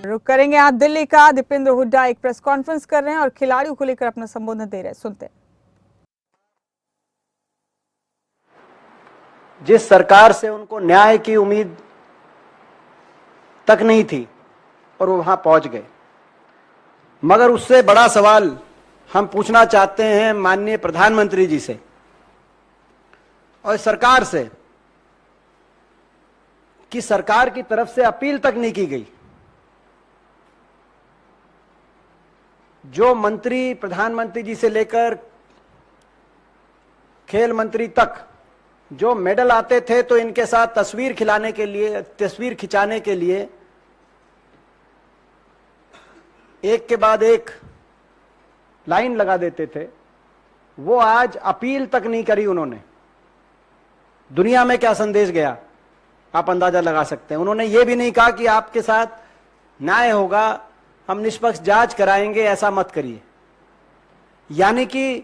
रुक करेंगे आज दिल्ली का। दीपेंद्र हुड्डा एक प्रेस कॉन्फ्रेंस कर रहे हैं और खिलाड़ियों को लेकर अपना संबोधन दे रहे हैं, सुनते हैं। जिस सरकार से उनको न्याय की उम्मीद तक नहीं थी और वो वहां पहुंच गए, मगर उससे बड़ा सवाल हम पूछना चाहते हैं माननीय प्रधानमंत्री जी से और सरकार से कि सरकार की तरफ से अपील तक नहीं की गई। जो मंत्री प्रधानमंत्री जी से लेकर खेल मंत्री तक जो मेडल आते थे तो इनके साथ तस्वीर खिंचाने के लिए एक के बाद एक लाइन लगा देते थे, वो आज अपील तक नहीं करी उन्होंने। दुनिया में क्या संदेश गया आप अंदाजा लगा सकते हैं। उन्होंने ये भी नहीं कहा कि आपके साथ न्याय होगा, हम निष्पक्ष जांच कराएंगे, ऐसा मत करिए। यानी कि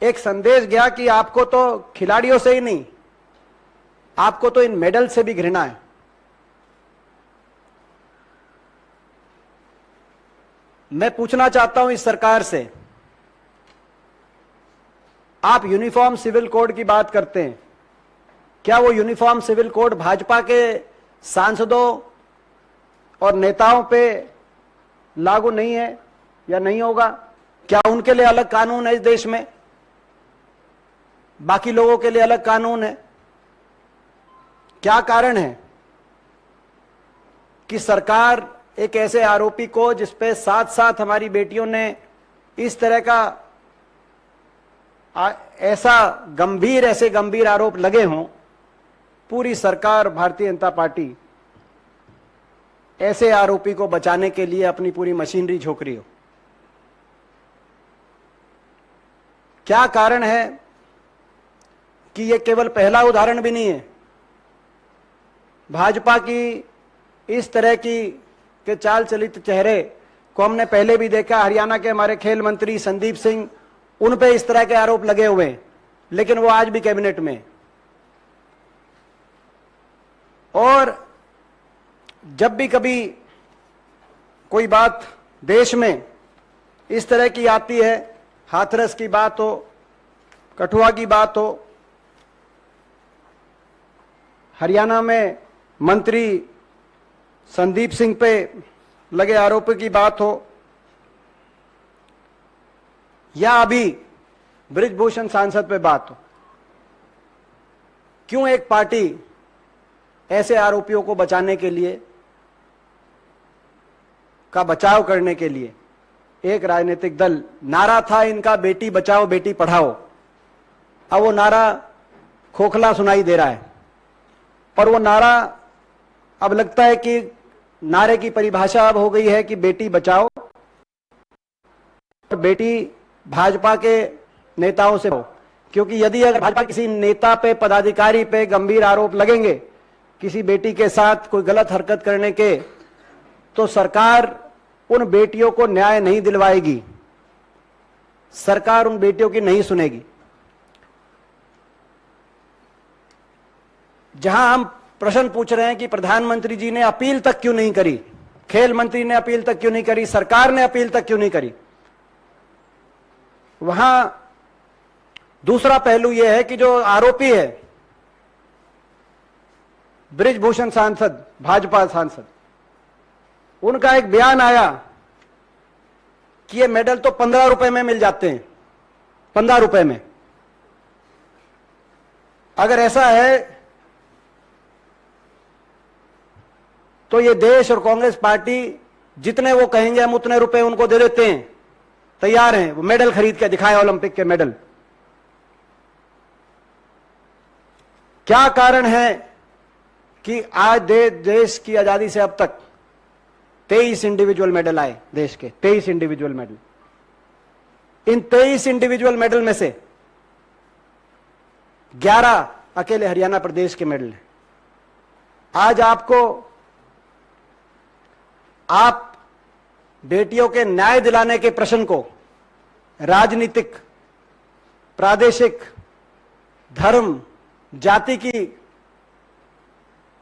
एक संदेश गया कि आपको तो खिलाड़ियों से ही नहीं, आपको तो इन मेडल से भी घृणा है। मैं पूछना चाहता हूं इस सरकार से, आप यूनिफॉर्म सिविल कोड की बात करते हैं, क्या वो यूनिफॉर्म सिविल कोड भाजपा के सांसदों और नेताओं पे लागू नहीं है या नहीं होगा? क्या उनके लिए अलग कानून है इस देश में, बाकी लोगों के लिए अलग कानून है? क्या कारण है कि सरकार एक ऐसे आरोपी को, जिसपे साथ साथ हमारी बेटियों ने इस तरह का ऐसे गंभीर आरोप लगे हों, पूरी सरकार भारतीय जनता पार्टी ऐसे आरोपी को बचाने के लिए अपनी पूरी मशीनरी झोंक रही हो? क्या कारण है कि यह केवल पहला उदाहरण भी नहीं है। भाजपा की इस तरह के चाल चलित चेहरे को हमने पहले भी देखा। हरियाणा के हमारे खेल मंत्री संदीप सिंह, उन पे इस तरह के आरोप लगे हुए हैं, लेकिन वो आज भी कैबिनेट में। और जब भी कभी कोई बात देश में इस तरह की आती है, हाथरस की बात हो, कठुआ की बात हो, हरियाणा में मंत्री संदीप सिंह पे लगे आरोप की बात हो, या अभी बृजभूषण सांसद पे बात हो, क्यों एक पार्टी ऐसे आरोपियों को बचाने के लिए, का बचाव करने के लिए, एक राजनीतिक दल, नारा था इनका बेटी बचाओ बेटी पढ़ाओ, अब वो नारा खोखला सुनाई दे रहा है। और वो नारा अब लगता है कि नारे की परिभाषा अब हो गई है कि बेटी बचाओ और बेटी भाजपा के नेताओं से हो। क्योंकि यदि अगर भाजपा किसी नेता पे, पदाधिकारी पे गंभीर आरोप लगेंगे किसी बेटी के साथ कोई गलत हरकत करने के, तो सरकार उन बेटियों को न्याय नहीं दिलवाएगी, सरकार उन बेटियों की नहीं सुनेगी। जहां हम प्रश्न पूछ रहे हैं कि प्रधानमंत्री जी ने अपील तक क्यों नहीं करी, खेल मंत्री ने अपील तक क्यों नहीं करी, सरकार ने अपील तक क्यों नहीं करी, वहां दूसरा पहलू यह है कि जो आरोपी है बृजभूषण सांसद, भाजपा सांसद, उनका एक बयान आया कि ये मेडल तो 15 रुपए में मिल जाते हैं, 15 रुपए में। अगर ऐसा है तो ये देश और कांग्रेस पार्टी जितने वो कहेंगे हम उतने रुपए उनको दे देते हैं, तैयार हैं। वो मेडल खरीद के दिखाए, ओलंपिक के मेडल। क्या कारण है कि आज देश की आजादी से अब तक 23 इंडिविजुअल मेडल आए, देश के 23 इंडिविजुअल मेडल। इन 23 इंडिविजुअल मेडल में से 11 अकेले हरियाणा प्रदेश के मेडल हैं। आज आप बेटियों के न्याय दिलाने के प्रश्न को राजनीतिक, प्रादेशिक, धर्म, जाति की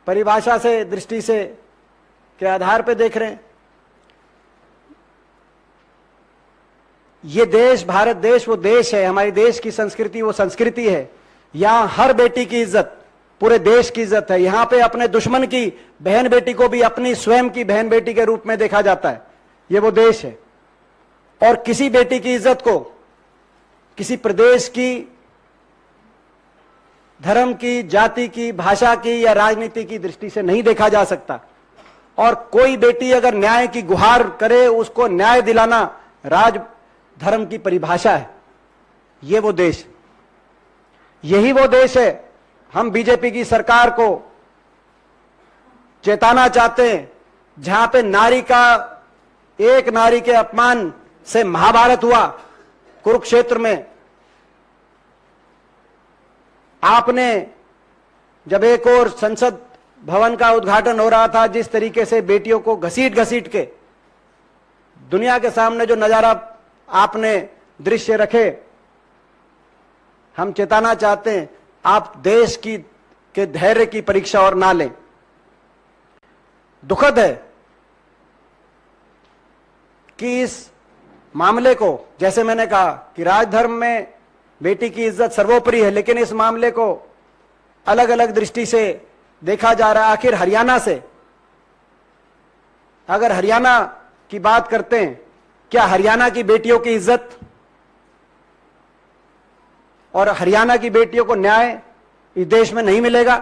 परिभाषा से, दृष्टि से के आधार पे देख रहे हैं। ये देश, भारत देश वो देश है, हमारी देश की संस्कृति वो संस्कृति है। यहां हर बेटी की इज्जत पूरे देश की इज्जत है। यहां पे अपने दुश्मन की बहन बेटी को भी अपनी स्वयं की बहन बेटी के रूप में देखा जाता है। ये वो देश है। और किसी बेटी की इज्जत को किसी प्रदेश की, धर्म की, जाति की, भाषा की या राजनीति की दृष्टि से नहीं देखा जा सकता। और कोई बेटी अगर न्याय की गुहार करे, उसको न्याय दिलाना राज धर्म की परिभाषा है। ये वो देश, यही वो देश है। हम बीजेपी की सरकार को चेताना चाहते हैं, जहां पे नारी का, एक नारी के अपमान से महाभारत हुआ कुरुक्षेत्र में। आपने जब एक और संसद भवन का उद्घाटन हो रहा था, जिस तरीके से बेटियों को घसीट घसीट के दुनिया के सामने जो नजारा आपने दृश्य रखे, हम चेताना चाहते हैं आप देश की के धैर्य की परीक्षा और ना लें। दुखद है कि इस मामले को, जैसे मैंने कहा कि राजधर्म में बेटी की इज्जत सर्वोपरि है, लेकिन इस मामले को अलग अलग दृष्टि से देखा जा रहा है। आखिर हरियाणा से, अगर हरियाणा की बात करते हैं, क्या हरियाणा की बेटियों की इज्जत और हरियाणा की बेटियों को न्याय इस देश में नहीं मिलेगा?